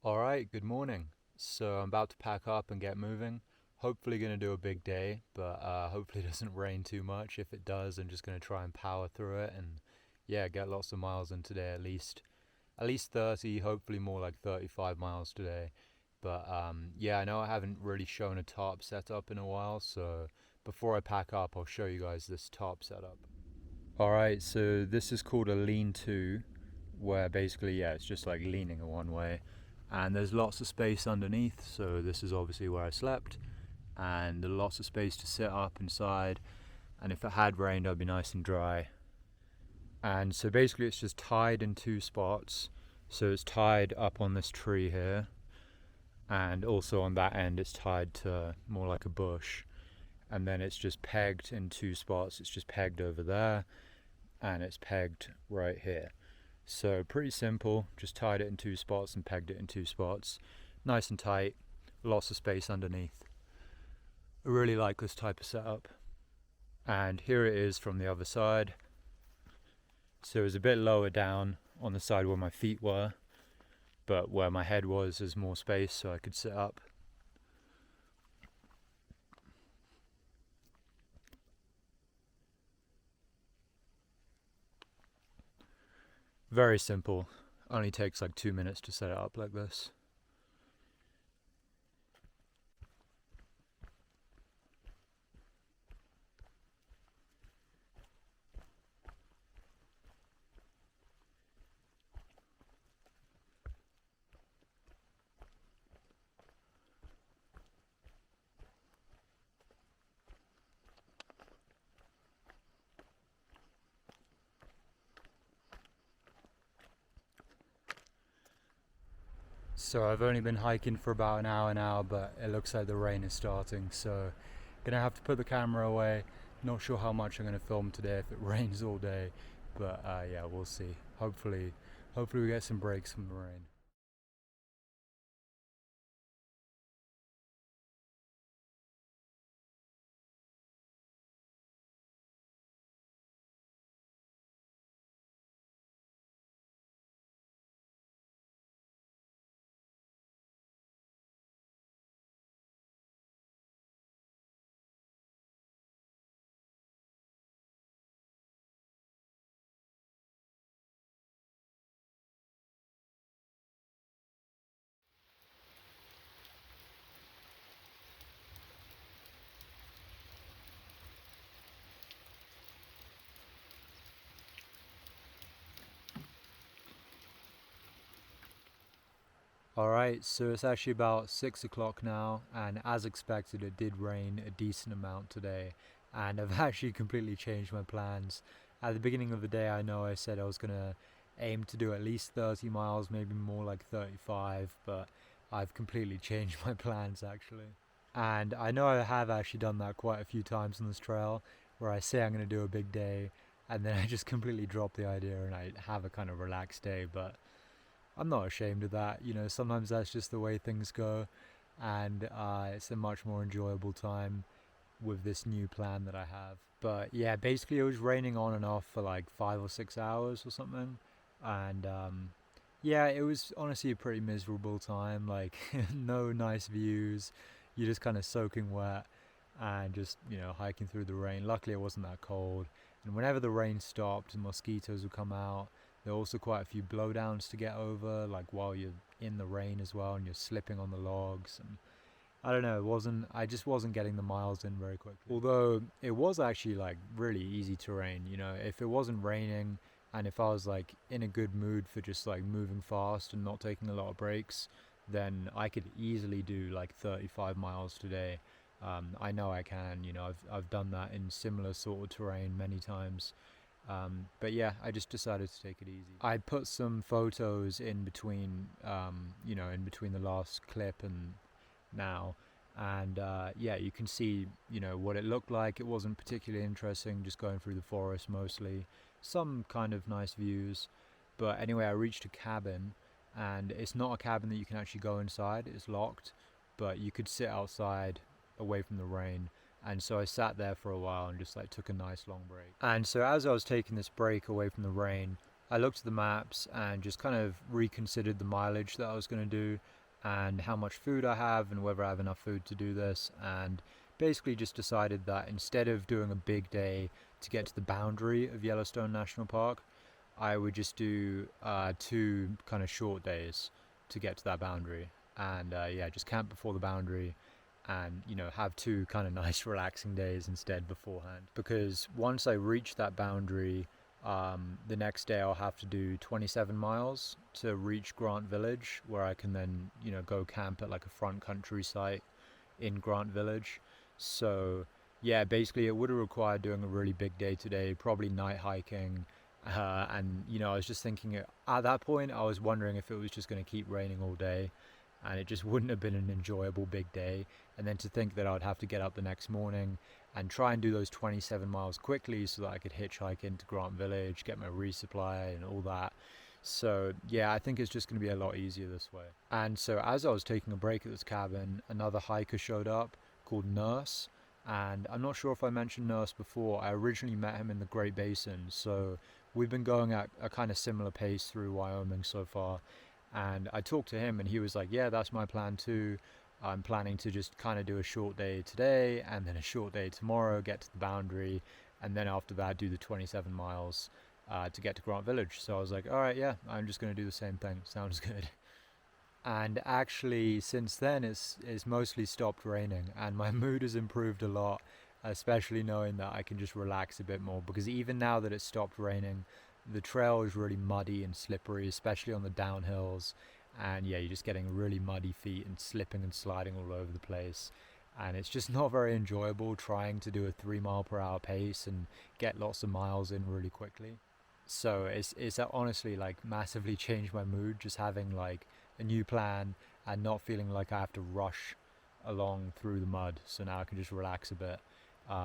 Alright, good morning. So I'm about to pack up and get moving. Hopefully gonna do a big day, but hopefully it doesn't rain too much. If it does, I'm just gonna try and power through it and yeah, get lots of miles in today at least. At least 30, hopefully more like 35 miles today. But yeah, I know I haven't really shown a tarp setup in a while, so before I pack up, I'll show you guys this tarp setup. Alright, so this is called a lean-to, where basically, yeah, it's just like leaning one way. And there's lots of space underneath, so this is obviously where I slept. And lots of space to sit up inside. And if it had rained, I'd be nice and dry. And so basically, it's just tied in two spots. So it's tied up on this tree here, and also on that end, it's tied to more like a bush. And then it's just pegged in two spots. It's just pegged over there, and it's pegged right here. So pretty simple, just tied it in two spots and pegged it in two spots. Nice and tight, lots of space underneath. I really like this type of setup. And here it is from the other side. So it's a bit lower down on the side where my feet were, but where my head was there's more space so I could sit up. Very simple, only takes like 2 minutes to set it up like this. So I've only been hiking for about an hour now, but it looks like the rain is starting, so gonna have to put the camera away. Not sure how much I'm gonna film today if it rains all day, but yeah, we'll see. Hopefully we get some breaks from the rain. Alright, so it's actually about 6 o'clock now, and as expected, it did rain a decent amount today, and I've actually completely changed my plans. At the beginning of the day, I know I said I was gonna aim to do at least 30 miles, maybe more like 35, but I've completely changed my plans actually. And I know I have actually done that quite a few times on this trail, where I say I'm gonna do a big day, and then I just completely drop the idea and I have a kind of relaxed day, but I'm not ashamed of that. You know, sometimes that's just the way things go, and it's a much more enjoyable time with this new plan that I have. But yeah, basically it was raining on and off for like 5 or 6 hours or something, and yeah, it was honestly a pretty miserable time. Like no nice views. You're just kind of soaking wet and just hiking through the rain. Luckily, it wasn't that cold. And whenever the rain stopped, mosquitoes would come out. There were also quite a few blowdowns to get over, like while you're in the rain as well, and you're slipping on the logs. And I don't know, it wasn't. I just wasn't getting the miles in very quickly. Although it was actually like really easy terrain. You know, if it wasn't raining and if I was like in a good mood for just like moving fast and not taking a lot of breaks, then I could easily do like 35 miles today. I know I can. You know, I've done that in similar sort of terrain many times. But yeah, I just decided to take it easy. I put some photos in between, in between the last clip and now, and yeah, you can see, what it looked like. It wasn't particularly interesting, just going through the forest mostly. Some kind of nice views, but anyway, I reached a cabin, and it's not a cabin that you can actually go inside. It's locked, but you could sit outside away from the rain, and so I sat there for a while and just like took a nice long break. And so as I was taking this break away from the rain, I looked at the maps and just kind of reconsidered the mileage that I was going to do and how much food I have and whether I have enough food to do this, and basically just decided that instead of doing a big day to get to the boundary of Yellowstone National Park, I would just do 2 kind of short days to get to that boundary, and just camp before the boundary and have 2 kind of nice relaxing days instead beforehand. Because once I reach that boundary, the next day I'll have to do 27 miles to reach Grant Village, where I can then go camp at like a front country site in Grant Village. So yeah, basically it would have required doing a really big day today, probably night hiking, and I was just thinking at that point I was wondering if it was just going to keep raining all day and it just wouldn't have been an enjoyable big day. And then to think that I would have to get up the next morning and try and do those 27 miles quickly so that I could hitchhike into Grant Village, get my resupply and all that. So yeah, I think it's just going to be a lot easier this way. And so as I was taking a break at this cabin, another hiker showed up called Nurse. And I'm not sure if I mentioned Nurse before. I originally met him in the Great Basin, so we've been going at a kind of similar pace through Wyoming so far. And I talked to him and he was like, yeah, that's my plan too. I'm planning to just kind of do a short day today and then a short day tomorrow, get to the boundary, and then after that do the 27 miles to get to Grant Village. So I was like, all right, yeah, I'm just going to do the same thing. Sounds good. And actually since then it's mostly stopped raining and my mood has improved a lot, especially knowing that I can just relax a bit more, because even now that it's stopped raining, the trail is really muddy and slippery, especially on the downhills, and yeah, you're just getting really muddy feet and slipping and sliding all over the place, and it's just not very enjoyable trying to do a 3 mile per hour pace and get lots of miles in really quickly. So it's honestly like massively changed my mood, just having like a new plan and not feeling like I have to rush along through the mud. So now I can just relax a bit.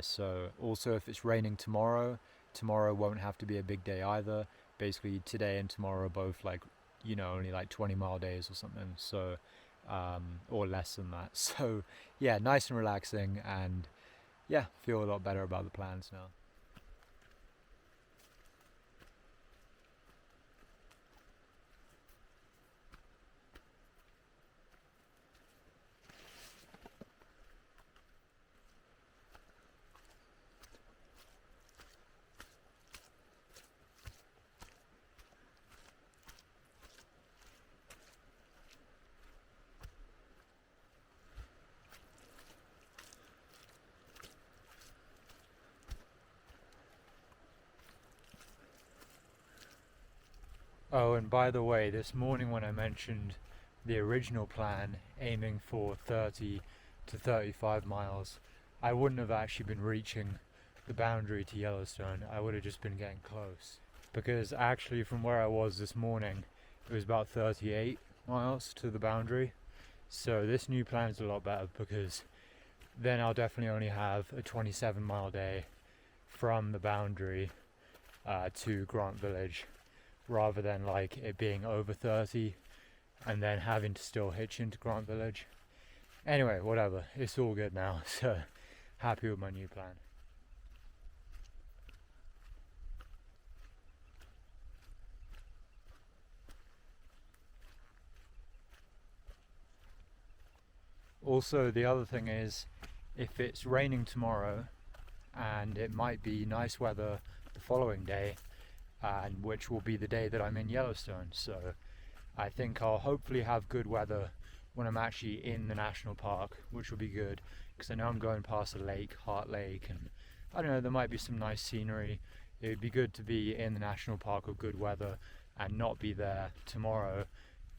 So also if it's raining tomorrow won't have to be a big day either. Basically today and tomorrow are both like only like 20-mile days or something, so or less than that. So yeah, nice and relaxing, and yeah, feel a lot better about the plans now. Oh, and by the way, this morning when I mentioned the original plan, aiming for 30 to 35 miles, I wouldn't have actually been reaching the boundary to Yellowstone. I would have just been getting close. Because actually from where I was this morning, it was about 38 miles to the boundary. So this new plan is a lot better, because then I'll definitely only have a 27-mile day from the boundary to Grant Village, rather than like it being over 30 and then having to still hitch into Grant Village. Anyway, whatever, it's all good now, so happy with my new plan. Also, the other thing is, if it's raining tomorrow and it might be nice weather the following day, and which will be the day that I'm in Yellowstone, so I think I'll hopefully have good weather when I'm actually in the national park, which will be good, because I know I'm going past a lake, Heart Lake, and I don't know, there might be some nice scenery. It would be good to be in the national park with good weather and not be there tomorrow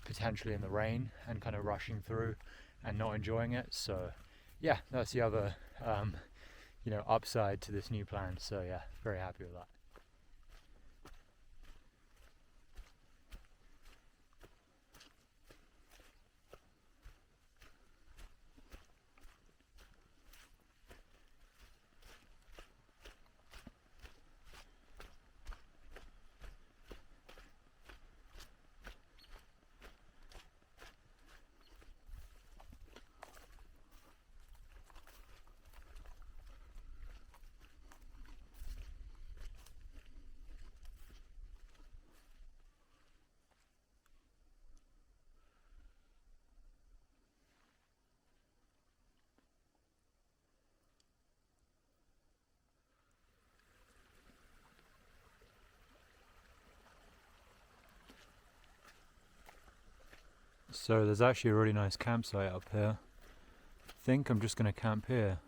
potentially in the rain and kind of rushing through and not enjoying it. So yeah, that's the other upside to this new plan. So yeah, very happy with that. So there's actually a really nice campsite up here. I think I'm just going to camp here.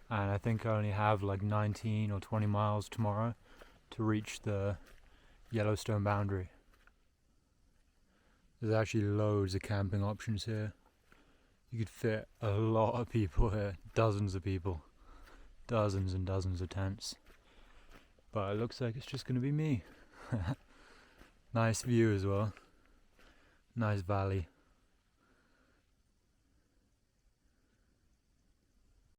And I think I only have like 19 or 20 miles tomorrow to reach the Yellowstone boundary. There's actually loads of camping options here. You could fit a lot of people here, dozens of people, dozens and dozens of tents. But it looks like it's just going to be me. Nice view as well. Nice valley.